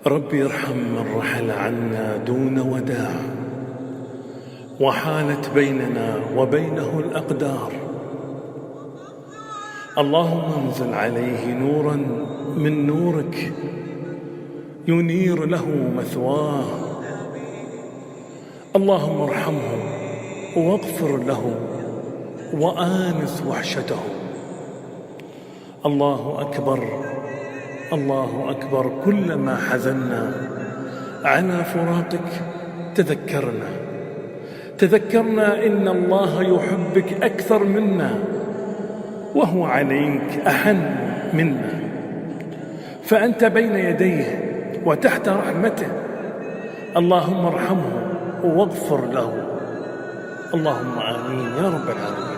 ربي ارحم من رحل عنا دون وداع، وحالت بيننا وبينه الأقدار. اللهم انزل عليه نورا من نورك ينير له مثواه. اللهم ارحمه واغفر له وآنس وحشته. الله أكبر، الله أكبر. كلما حزنا على فراقك تذكرنا إن الله يحبك أكثر منا، وهو عليك أحن منا، فأنت بين يديه وتحت رحمته. اللهم ارحمه واغفر له. اللهم آمين يا رب العالمين.